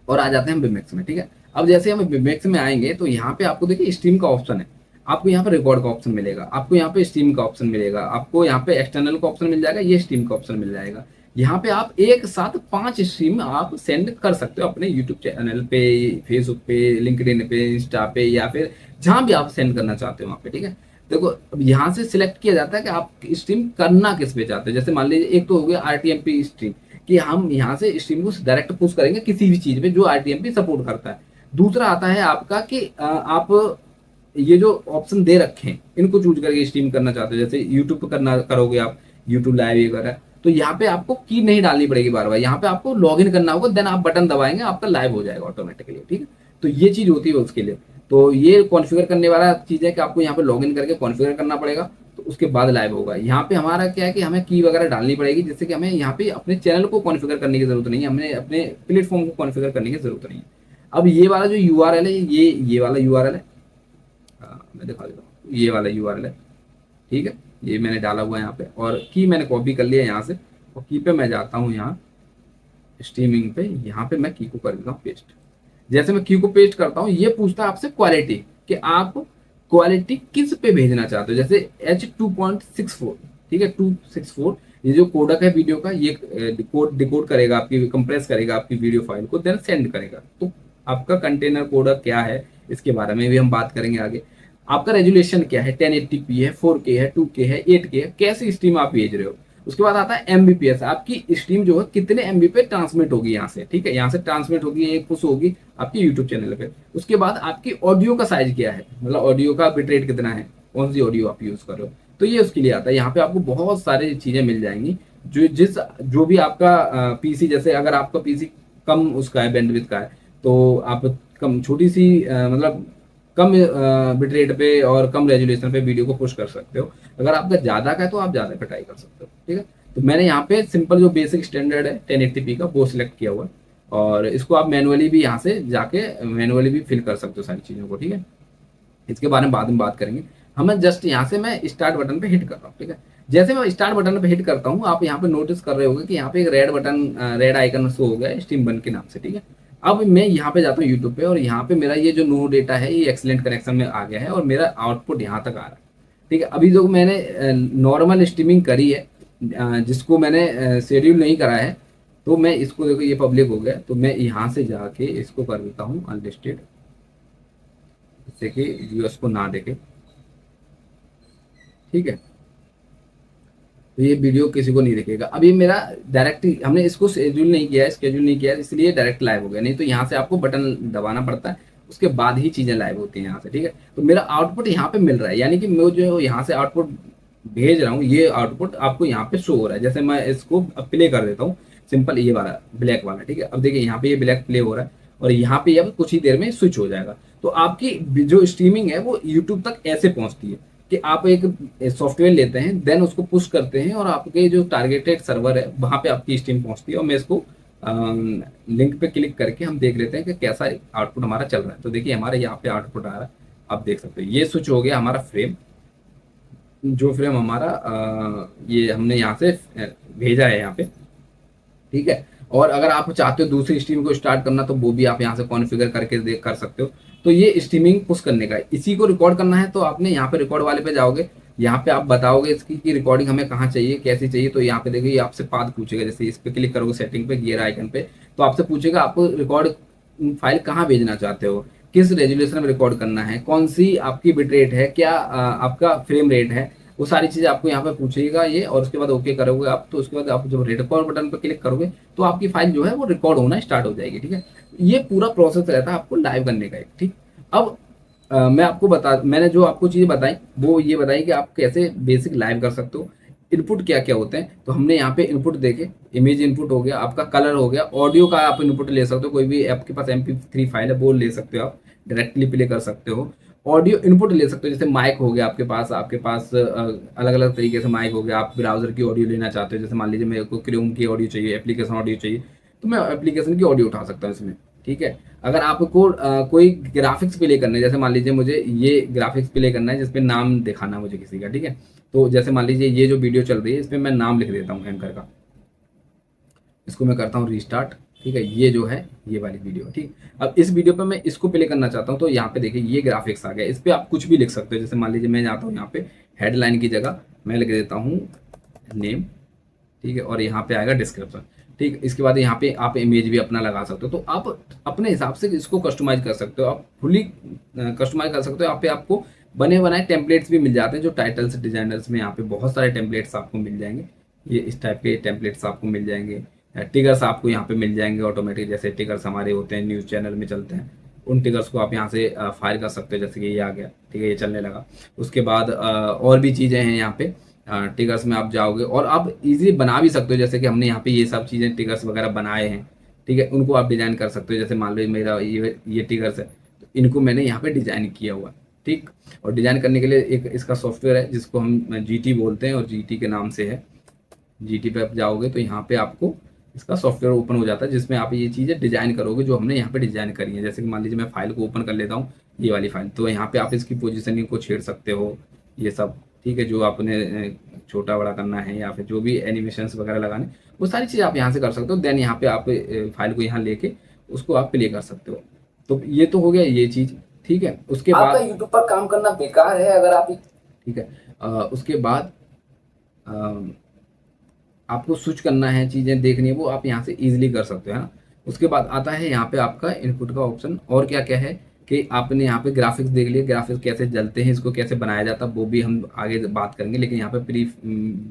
और आ जाते हैं हम विमेक्स में। ठीक है, अब जैसे हम विमेक्स में आएंगे तो यहाँ पे आपको देखिए स्ट्रीम का ऑप्शन है, आपको यहाँ पे रिकॉर्ड का ऑप्शन मिलेगा, आपको यहाँ पे स्ट्रीम का ऑप्शन मिलेगा, आपको यहाँ पे एक्सटर्नल का ऑप्शन मिल जाएगा, ये स्ट्रीम का ऑप्शन मिल जाएगा। यहाँ पे आप एक साथ 5 स्ट्रीम आप सेंड कर सकते हो अपने यूट्यूब चैनल पे, फेसबुक पे, लिंक्डइन पे, इंस्टा पे, या फिर जहां भी आप सेंड करना चाहते हो वहां पे। ठीक है, देखो अब यहाँ से सिलेक्ट किया जाता है कि आप स्ट्रीम करना किस पे चाहते हो। जैसे मान लीजिए एक तो हो गया आरटीएमपी स्ट्रीम, कि हम यहाँ से स्ट्रीम को डायरेक्ट पुश करेंगे किसी भी चीज पे जो आरटीएमपी सपोर्ट करता है। दूसरा आता है आपका कि आप ये जो ऑप्शन दे रखे हैं इनको चूज करके स्ट्रीम करना चाहते हो, जैसे यूट्यूब पे करना करोगे आप, यूट्यूब लाइव ये कर, तो यहाँ पे आपको की नहीं डालनी पड़ेगी बार बार, यहाँ पे आपको लॉग इन करना होगा, देन आप बटन दबाएंगे आपका लाइव हो जाएगा ऑटोमेटिकली। ठीक है, तो ये चीज होती है उसके लिए, तो ये कॉन्फ़िगर करने वाला चीज है कि आपको यहाँ पे लॉग इन करके कॉन्फ़िगर करना पड़ेगा, तो उसके बाद लाइव होगा। यहाँ पे हमारा क्या है कि हमें की वगैरह डालनी पड़ेगी, जिससे कि हमें यहाँ पे अपने चैनल को कॉन्फ़िगर करने की जरूरत नहीं है, हमें अपने प्लेटफॉर्म को कॉन्फ़िगर करने की जरूरत नहीं है। अब ये वाला जो यूआरएल है, ये वाला यूआरएल है, मैं दिखा देता हूँ, ये वाला यूआरएल है। ठीक है, ये मैंने डाला हुआ है यहाँ पे, और की मैंने कॉपी कर लिया यहाँ से, और की पे मैं जाता हूँ यहाँ स्ट्रीमिंग पे, यहाँ पे मैं की को कर देता हूँ पेस्ट। जैसे मैं की को पेस्ट करता हूँ ये पूछता है आपसे क्वालिटी, कि आप क्वालिटी किस पे भेजना चाहते हो, जैसे H2.64। ठीक है, 264 ये जो कोडक है वीडियो का, ये डिकोड करेगा आपकी, कंप्रेस करेगा आपकी वीडियो फाइल को, देन सेंड करेगा। तो आपका कंटेनर कोडक क्या है इसके बारे में भी हम बात करेंगे आगे। आपका रेजुलेशन क्या है, 1080p है, 4K है, 2K है, 8K है, कैसी स्ट्रीम आप भेज रहे हो। उसके बाद आता है एमबीपीएस, आपकी स्ट्रीम जो है कितने एमबी पे ट्रांसमिट होगी यहाँ से। ठीक है, यहाँ से ट्रांसमिट होगी, एक पुश होगी आपकी यूट्यूब चैनल पे। उसके बाद आपकी ऑडियो का साइज क्या है, मतलब ऑडियो का बिटरेट कितना है, कौन सी ऑडियो आप यूज कर रहे हो, तो ये उसके लिए आता है। यहाँ पे आपको बहुत सारी चीजें मिल जाएंगी, जो भी आपका पीसी, जैसे अगर आपका पीसी कम उसका है, बैंडविड्थ का है, तो आप कम छोटी सी मतलब कम बिटरेट पे और कम रेजुलेशन पे वीडियो को पुश कर सकते हो। अगर आपका ज्यादा का है तो आप ज्यादा कटाई कर सकते हो। ठीक है, तो मैंने यहाँ पे सिंपल जो बेसिक स्टैंडर्ड है 1080p का वो सिलेक्ट किया हुआ है, और इसको आप मैनुअली भी यहाँ से जाके मैनुअली भी फिल कर सकते हो सारी चीज़ों को। ठीक है, इसके बारे में बाद में बात करेंगे। हमें जस्ट यहाँ से मैं स्टार्ट बटन पे हिट कर रहा हूँ। ठीक है, जैसे मैं स्टार्ट बटन पे हिट करता हूँ, आप यहाँ पे नोटिस कर रहे होंगे कि यहाँ पे एक red button, red icon show हो गया है स्ट्रीम बन के नाम से। ठीक है, अब मैं यहाँ पे जाता हूँ यूट्यूब पे, और यहाँ पे मेरा ये जो नो डेटा है ये एक्सीलेंट कनेक्शन में आ गया है, और मेरा आउटपुट यहाँ तक आ रहा है। ठीक है, अभी जो मैंने नॉर्मल स्ट्रीमिंग करी है, जिसको मैंने शेड्यूल नहीं करा है, तो मैं इसको देखो ये पब्लिक हो गया, तो मैं यहाँ से जाके इसको कर देता हूँ अनलिस्टेड, जिससे कि व्यूअर्स को ना देखे। ठीक है, तो ये वीडियो किसी को नहीं दिखेगा। अभी मेरा डायरेक्ट, हमने इसको शेड्यूल नहीं किया है, इसलिए डायरेक्ट लाइव हो गया, नहीं तो यहाँ से आपको बटन दबाना पड़ता है, उसके बाद ही चीजें लाइव होती हैं यहाँ से। ठीक है, तो मेरा आउटपुट यहाँ पे मिल रहा है, यानी कि मैं जो यहाँ से आउटपुट भेज रहा हूँ, ये आउटपुट आपको यहाँ पे शो हो रहा है। जैसे मैं इसको प्ले कर देता हूँ, सिंपल ये वाला ब्लैक वाला। ठीक है, अब देखिए यहाँ पे ये ब्लैक प्ले हो रहा है, और यहाँ पे अब कुछ ही देर में स्विच हो जाएगा। तो आपकी जो स्ट्रीमिंग है वो यूट्यूब तक ऐसे पहुंचती है। कि आप एक सॉफ्टवेयर लेते हैं, देन उसको पुश करते हैं और आपके जो टारगेटेड सर्वर है वहाँ पे आपकी स्ट्रीम पहुँचती है। और मैं इसको लिंक पे क्लिक करके हम देख लेते हैं कि कैसा आउटपुट हमारा चल रहा है। तो देखिए हमारे यहाँ पे आउटपुट आ रहा है, आप देख सकते हो। ये स्विच हो गया हमारा फ्रेम, जो फ्रेम हमारा ये हमने यहाँ से भेजा है यहाँ पे, ठीक है। और अगर आप चाहते हो दूसरी स्ट्रीम को स्टार्ट करना तो वो भी आप यहाँ से कॉन्फ़िगर करके देख कर सकते हो। तो ये स्ट्रीमिंग पुश करने का है। इसी को रिकॉर्ड करना है तो आपने यहाँ पे रिकॉर्ड वाले पे जाओगे, यहाँ पे आप बताओगे इसकी कि रिकॉर्डिंग हमें कहाँ चाहिए, कैसी चाहिए। तो यहाँ पे देखिए ये आपसे पाथ पूछेगा, जैसे इस पे क्लिक करोगे सेटिंग पे, गियर आइकन पे, तो आपसे पूछेगा आप रिकॉर्ड फाइल कहाँ भेजना चाहते हो, किस रेजोल्यूशन में रिकॉर्ड करना है, कौन सी आपकी बिट रेट है, क्या आपका फ्रेम रेट है, वो सारी चीज़ें आपको यहाँ पे पूछेगा ये। और उसके बाद ओके करोगे आप, तो उसके बाद आप जब रिकॉर्ड बटन पर क्लिक करोगे तो आपकी फाइल जो है वो रिकॉर्ड होना स्टार्ट हो जाएगी, ठीक है। ये पूरा प्रोसेस रहता है आपको लाइव करने का एक, ठीक। अब मैं आपको मैंने जो आपको चीज़ें बताई वो ये बताई कि आप कैसे बेसिक लाइव कर सकते हो। इनपुट क्या क्या होते हैं, तो हमने यहाँ पे इनपुट देखे, इमेज इनपुट हो गया, आपका कलर हो गया, ऑडियो का आप इनपुट ले सकते हो, कोई भी आपके पास MP3 फाइल है वो ले सकते हो, आप डायरेक्टली प्ले कर सकते हो। ऑडियो इनपुट ले सकते हो, जैसे माइक हो गया आपके पास अलग अलग तरीके से माइक हो गया। आप ब्राउजर की ऑडियो लेना चाहते हो, जैसे मान लीजिए मेरे को क्रोम की ऑडियो चाहिए, एप्लीकेशन ऑडियो चाहिए, तो मैं एप्लीकेशन की ऑडियो उठा सकता हूँ इसमें, ठीक है। अगर आपको कोई ग्राफिक्स प्ले करना है, जैसे मान लीजिए मुझे ये ग्राफिक्स प्ले करना है जिसपे नाम दिखाना है मुझे किसी का, ठीक है। तो जैसे मान लीजिए ये जो वीडियो चल रही है इस पर मैं नाम लिख देता हूँ एंकर का, इसको मैं करता हूँ रीस्टार्ट, ठीक है। ये जो है ये वाली वीडियो, ठीक। अब इस वीडियो पे मैं इसको प्ले करना चाहता हूँ, तो यहाँ पे देखिए ये ग्राफिक्स आ गया। इस पे आप कुछ भी लिख सकते हो, जैसे मान लीजिए मैं जाता हूँ यहाँ पे हेडलाइन की जगह मैं लिख देता हूँ नेम, ठीक है। और यहाँ पे आएगा डिस्क्रिप्शन, ठीक। इसके बाद यहाँ पे आप इमेज भी अपना लगा सकते हो। तो आप अपने हिसाब से इसको कस्टमाइज कर सकते हो, आप फुली कस्टमाइज कर सकते हो। यहाँ पे आपको बने बनाए टेम्पलेट्स भी मिल जाते हैं, जो टाइटल्स डिजाइनर्स में यहाँ पे बहुत सारे टेम्पलेट्स आपको मिल जाएंगे। ये इस टाइप के टेम्पलेट्स आपको मिल जाएंगे। टिगर्स आपको यहाँ पे मिल जाएंगे ऑटोमेटिक, जैसे टिगर्स हमारे होते हैं न्यूज़ चैनल में चलते हैं, उन टिगर्स को आप यहाँ से फायर कर सकते हो। जैसे कि ये आ गया, ठीक है, ये चलने लगा। उसके बाद और भी चीज़ें हैं यहाँ पे, टिगर्स में आप जाओगे और आप इजीली बना भी सकते हो। जैसे कि हमने यहाँ पे ये सब चीज़ें टिगर्स वगैरह बनाए हैं, ठीक है, उनको आप डिज़ाइन कर सकते हो। जैसे मान लो मेरा ये टिगर्स है, तो इनको मैंने यहाँ पे डिज़ाइन किया हुआ है, ठीक। और डिज़ाइन करने के लिए एक इसका सॉफ्टवेयर है जिसको हम GT बोलते हैं, और GT के नाम से है। GT पे आप जाओगे तो यहाँ पे आपको इसका सॉफ्टवेयर ओपन हो जाता है, जिसमें आप ये चीज़ें डिज़ाइन करोगे जो हमने यहाँ पे डिज़ाइन करी है। जैसे कि मान लीजिए मैं फाइल को ओपन कर लेता हूँ, ये वाली फाइल, तो यहाँ पे आप इसकी पोजीशनिंग को छेड़ सकते हो, ये सब, ठीक है। जो आपने छोटा बड़ा करना है या फिर जो भी एनिमेशंस वगैरह लगाने, वो सारी चीज़ आप यहाँ से कर सकते हो। देन यहाँ पे आप फाइल को यहाँ लेके उसको आप प्ले कर सकते हो। तो ये तो हो गया ये चीज़, ठीक है। उसके बाद आपका यूट्यूब पर काम करना बेकार है अगर आप, ठीक है। उसके बाद आपको स्विच करना है, चीज़ें देखनी है, वो आप यहाँ से इजीली कर सकते हो, है ना। उसके बाद आता है यहाँ पे आपका इनपुट का ऑप्शन। और क्या क्या है कि आपने यहाँ पे ग्राफिक्स देख लिए, ग्राफिक्स कैसे जलते हैं, इसको कैसे बनाया जाता है वो भी हम आगे बात करेंगे। लेकिन यहाँ पे प्री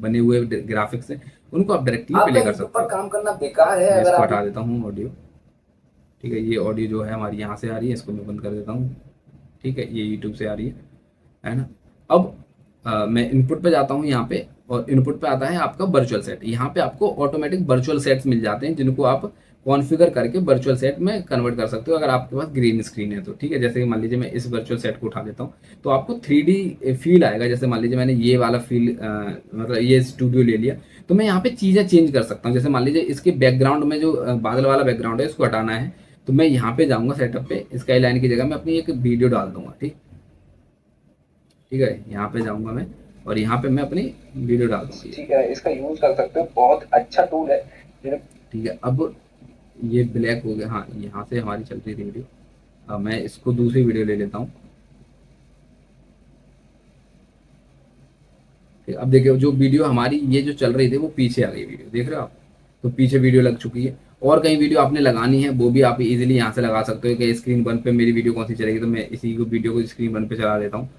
बने हुए ग्राफिक्स हैं, उनको आप डायरेक्टली प्ले कर सकते हो। काम करना बेकार है, इसको हटा देता हूँ ऑडियो, ठीक है। ये ऑडियो जो है हमारी यहाँ से आ रही है, इसको मैं बंद कर देता हूँ, ठीक है। ये यूट्यूब से आ रही है ना। अब मैं इनपुट पे जाता हूँ यहाँ पे, और इनपुट पे आता है आपका वर्चुअल सेट। यहाँ पे आपको ऑटोमेटिक वर्चुअल सेट्स मिल जाते हैं, जिनको आप कॉन्फ़िगर करके वर्चुअल सेट में कन्वर्ट कर सकते हो, अगर आपके पास ग्रीन स्क्रीन है तो, ठीक है। जैसे कि मान लीजिए मैं इस वर्चुअल सेट को उठा देता हूँ, तो आपको 3D फील आएगा। जैसे मान लीजिए मैंने ये वाला फील मतलब ये स्टूडियो ले लिया, तो मैं यहाँ पे चीज़ें चेंज कर सकता हूँ। जैसे मान लीजिए इसके बैकग्राउंड में जो बादल वाला बैकग्राउंड है, इसको हटाना है, तो मैं यहाँ पे जाऊँगा सेटअप पे, स्काई लाइन की जगह मैं अपनी एक वीडियो डाल दूंगा, ठीक, ठीक है। यहाँ पे जाऊँगा मैं, और यहाँ पे मैं अपनी वीडियो डाल दूँगा, ठीक है। इसका यूज़ कर सकते हो, बहुत अच्छा टूल है, ठीक है। अब ये ब्लैक हो गया, हाँ, यहाँ से हमारी चल रही थी वीडियो। अब मैं इसको दूसरी वीडियो ले लेता हूँ, ठीक। अब देखिए जो वीडियो हमारी ये जो चल रही थी वो पीछे आ गई वीडियो, देख रहे हो आप, तो पीछे वीडियो लग चुकी है। और कहीं वीडियो आपने लगानी है वो भी आप इजीली यहाँ से लगा सकते हो कि स्क्रीन 1 पे मेरी वीडियो कौन सी चलेगी, तो मैं इसी को वीडियो को स्क्रीन 1 पे चला देता हूँ,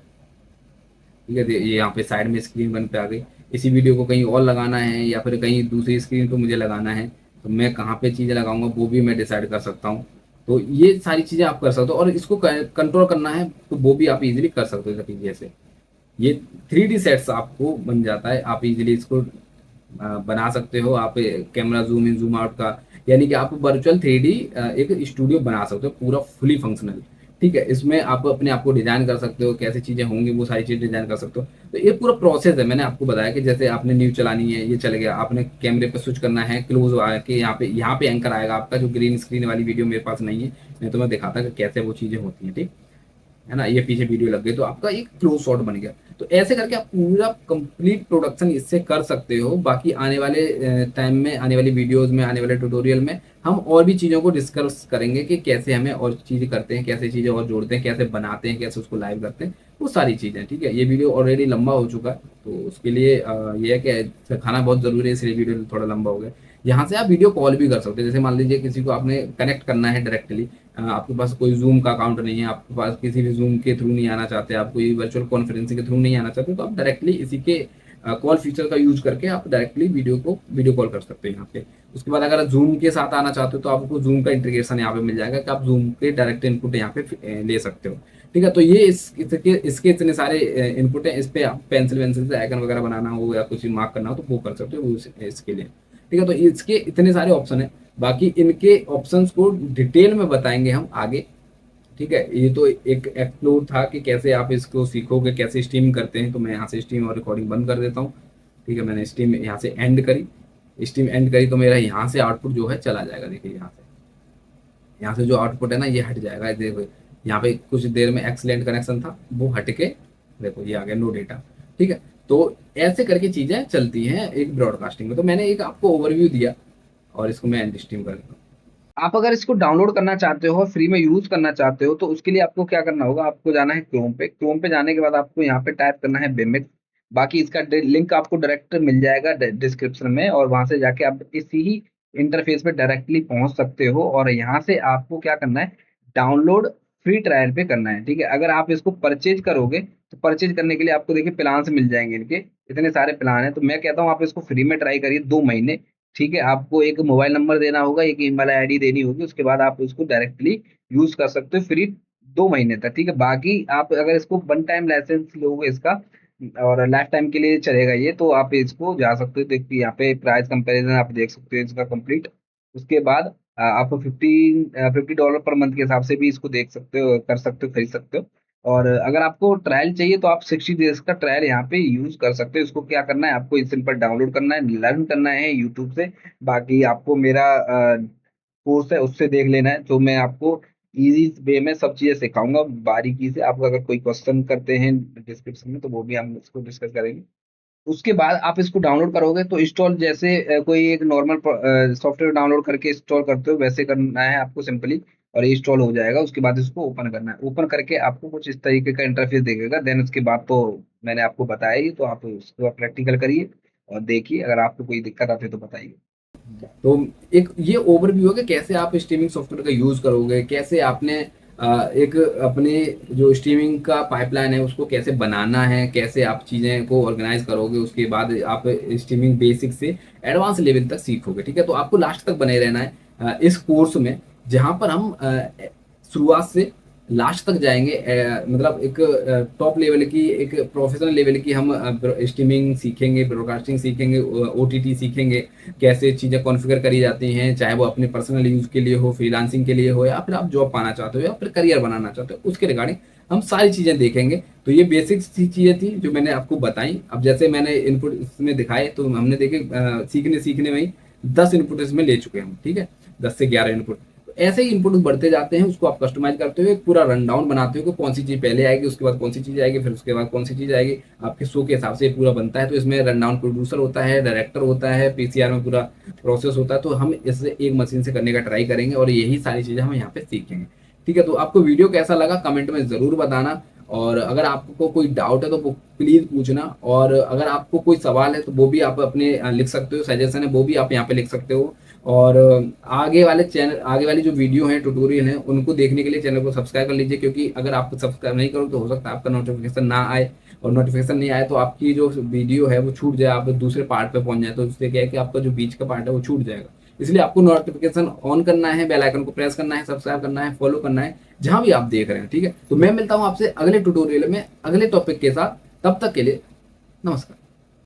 ठीक है। ये यहाँ पे साइड में स्क्रीन 1 पे आ गई। इसी वीडियो को कहीं और लगाना है या फिर कहीं दूसरी स्क्रीन पे मुझे लगाना है, तो मैं कहाँ पे चीज़ें लगाऊंगा वो भी मैं डिसाइड कर सकता हूँ। तो ये सारी चीज़ें आप कर सकते हो, और इसको कंट्रोल करना है तो वो भी आप इजीली कर सकते हो तरीके से। ये 3D सेट्स आपको बन जाता है, आप इजीली इसको बना सकते हो। आप camera zoom in zoom out का, यानी कि आप वर्चुअल 3D एक स्टूडियो बना सकते हो पूरा फुली फंक्शनल, ठीक। ठीक है, इसमें आप अपने आप को डिजाइन कर सकते हो, कैसे चीजें होंगी वो सारी चीजें डिजाइन कर सकते हो। तो ये पूरा प्रोसेस है, मैंने आपको बताया कि जैसे आपने न्यूज चलानी है, ये चल गया, आपने कैमरे पे स्विच करना है, क्लोज आके यहाँ पे एंकर आएगा आपका, जो ग्रीन स्क्रीन वाली वीडियो मेरे पास नहीं है, मैं तुम्हें दिखाता कि कैसे वो चीजें होती हैं, ठीक है ना। ये पीछे वीडियो लग गई तो आपका एक क्लोज शॉट बन गया। तो ऐसे करके आप पूरा कंप्लीट प्रोडक्शन इससे कर सकते हो। बाकी आने वाले टाइम में, आने वाली वीडियोस में, आने वाले ट्यूटोरियल में हम और भी चीज़ों को डिस्कस करेंगे कि कैसे हमें और चीज़ें करते हैं, कैसे चीज़ें और जोड़ते हैं, कैसे बनाते हैं, कैसे उसको लाइव करते हैं, वो सारी चीज़ें, ठीक है। ये वीडियो ऑलरेडी लंबा हो चुका है, तो उसके लिए ये है कि सिखाना बहुत ज़रूरी है, इसलिए वीडियो थोड़ा लंबा हो गया। यहाँ से आप वीडियो कॉल भी कर सकते हैं, जैसे मान लीजिए किसी को आपने कनेक्ट करना है डायरेक्टली, आपके पास कोई जूम का अकाउंट नहीं है, आपके पास किसी भी जूम के थ्रू नहीं आना चाहते, आप कोई वर्चुअल कॉन्फ्रेंसिंग के थ्रू नहीं आना चाहते, तो आप डायरेक्टली इसी के कॉल फीचर का यूज करके आप डायरेक्टली वीडियो कॉल कर सकते हैं यहाँ पे। उसके बाद अगर जूम के साथ आना चाहते हो तो आपको जूम का इंटीग्रेशन यहाँ पे मिल जाएगा कि आप जूम के डायरेक्ट इनपुट यहाँ पे ले सकते हो, ठीक है। तो ये इसके इतने सारे इनपुट हैं, इस पे आप पेंसिल वेंसिल से आइकन वगैरह बनाना हो या कुछ मार्क करना हो तो वो कर सकते हो, वो इसके लिए, ठीक है। तो इसके इतने सारे ऑप्शन है, बाकी इनके ऑप्शंस को डिटेल में बताएंगे हम आगे, ठीक है। ये तो एक एक्सप्लोर था कि कैसे आप इसको सीखोगे, कैसे स्ट्रीम करते हैं। तो मैं यहाँ से स्ट्रीम और रिकॉर्डिंग बंद कर देता हूँ, ठीक है। मैंने स्ट्रीम यहाँ से एंड करी, स्ट्रीम एंड करी तो मेरा यहाँ से आउटपुट जो है चला जाएगा। देखिए यहाँ से जो आउटपुट है ना ये हट जाएगा, देखो यहाँ पे कुछ देर में एक्सलेंट कनेक्शन था, वो हट के देखो ये आ गया नो डेटा, ठीक है। तो ऐसे करके चीजें चलती हैं एक ब्रॉडकास्टिंग में। तो मैंने एक आपको ओवरव्यू दिया और इसको मैं एंड स्ट्रीम कर देता हूँ। आप अगर इसको डाउनलोड करना चाहते हो, फ्री में यूज करना चाहते हो, तो उसके लिए आपको क्या करना होगा, आपको जाना है क्रोम पे। क्रोम पे जाने के बाद आपको यहाँ पे टाइप करना है बेमिक्स। बाकी इसका लिंक आपको डायरेक्ट मिल जाएगा डिस्क्रिप्शन में, और वहां से जाके आप इसी ही इंटरफेस पे डायरेक्टली पहुंच सकते हो। और यहाँ से आपको क्या करना है, डाउनलोड फ्री ट्रायल पे करना है, ठीक है। अगर आप इसको परचेज करोगे तो परचेज करने के लिए आपको देखिए प्लान से मिल जाएंगे, इनके इतने सारे प्लान है। तो मैं कहता हूँ आप इसको फ्री में ट्राई करिए 2 महीने, ठीक है। आपको एक मोबाइल नंबर देना होगा, एक ईमेल आईडी देनी होगी, उसके बाद आप उसको डायरेक्टली यूज कर सकते हो फ्री 2 महीने तक, ठीक है। बाकी आप अगर इसको वन टाइम लाइसेंस लोगे इसका और लाइफ टाइम के लिए चलेगा ये, तो आप इसको जा सकते हो। देखिए यहाँ पे प्राइस कंपैरिजन आप देख सकते हो इसका कंप्लीट। उसके बाद आप $50 पर मंथ के हिसाब से भी इसको देख सकते हो, कर सकते हो, खरीद सकते हो। और अगर आपको ट्रायल चाहिए तो आप 60 डेज का ट्रायल यहाँ पे यूज कर सकते हो। इसको क्या करना है, आपको सिंपल डाउनलोड करना है, लर्न करना है यूट्यूब से। बाकी आपको मेरा कोर्स है उससे देख लेना है, तो मैं आपको इजी वे में सब चीजें सिखाऊंगा बारीकी से। आप अगर कोई क्वेश्चन करते हैं डिस्क्रिप्शन में तो वो भी हम इसको डिस्कस करेंगे। उसके बाद आप इसको डाउनलोड करोगे तो इंस्टॉल जैसे कोई एक नॉर्मल सॉफ्टवेयर डाउनलोड करके इंस्टॉल करते हो वैसे करना है आपको सिंपली, और ये इंस्टॉल हो जाएगा। उसके बाद इसको ओपन करना है, ओपन करके आपको कुछ इस तरीके का इंटरफेस देखेगा। देन उसके बाद तो मैंने आपको बताया ही, तो आप उसको प्रैक्टिकल करिए और देखिए, अगर आपको कोई दिक्कत आती है तो बताइए। तो एक ये ओवरव्यू है कि कैसे आप स्ट्रीमिंग सॉफ्टवेयर का यूज करोगे, कैसे आपने एक अपने जो स्ट्रीमिंग का पाइपलाइन है उसको कैसे बनाना है, कैसे आप चीज़ें को ऑर्गेनाइज करोगे। उसके बाद आप स्ट्रीमिंग बेसिक से एडवांस लेवल तक सीखोगे, ठीक है। तो आपको लास्ट तक बने रहना है इस कोर्स में, जहाँ पर हम शुरुआत से लास्ट तक जाएंगे। मतलब एक टॉप लेवल की, एक प्रोफेशनल लेवल की हम स्ट्रीमिंग सीखेंगे, ब्रॉडकास्टिंग सीखेंगे, ओटीटी सीखेंगे, कैसे चीज़ें कॉन्फ़िगर करी जाती हैं, चाहे वो अपने पर्सनल यूज़ के लिए हो, फ्रीलांसिंग के लिए हो, या फिर आप जॉब पाना चाहते हो या फिर करियर बनाना चाहते हो, उसके रिगार्डिंग हम सारी चीज़ें देखेंगे। तो ये बेसिक सी चीज़ें थी जो मैंने आपको बताई। अब जैसे मैंने इनपुट इसमें दिखाए तो हमने देखे सीखने में ही 10 इनपुट इसमें ले चुके हैं हम, ठीक है, 10 से 11 इनपुट। ऐसे ही इनपुट बढ़ते जाते हैं, उसको आप कस्टमाइज करते हो, एक पूरा रन डाउन बनाते हो कि कौन सी चीज़ पहले आएगी, उसके बाद कौन सी चीज़ आएगी, फिर उसके बाद कौन सी चीज़ आएगी। आपके शो के हिसाब से पूरा बनता है। तो इसमें रन डाउन प्रोड्यूसर होता है, डायरेक्टर होता है, पीसीआर में पूरा प्रोसेस होता है। तो हम इससे एक मशीन से करने का ट्राई करेंगे और यही सारी चीज़ें हम यहाँ पे सीखेंगे, ठीक है। तो आपको वीडियो कैसा लगा कमेंट में ज़रूर बताना, और अगर आपको कोई डाउट है तो वो प्लीज़ पूछना, और अगर आपको कोई सवाल है तो वो भी आप अपने लिख सकते हो, सजेशन है वो भी आप यहाँ पे लिख सकते हो। और आगे वाली जो वीडियो है, ट्यूटोरियल है, उनको देखने के लिए चैनल को सब्सक्राइब कर लीजिए, क्योंकि अगर आप सब्सक्राइब नहीं करो तो हो सकता है आपका नोटिफिकेशन ना आए, और नोटिफिकेशन नहीं आए तो आपकी जो वीडियो है वो छूट जाए, आप दूसरे पार्ट पे पहुंच जाए, तो उससे क्या है कि आपका जो बीच का पार्ट है वो छूट जाएगा। इसलिए आपको नोटिफिकेशन ऑन करना है, बेल आइकन को प्रेस करना है, सब्सक्राइब करना है, फॉलो करना है जहां भी आप देख रहे हैं, ठीक है। तो मैं मिलता हूं आपसे अगले ट्यूटोरियल में अगले टॉपिक के साथ, तब तक के लिए नमस्कार।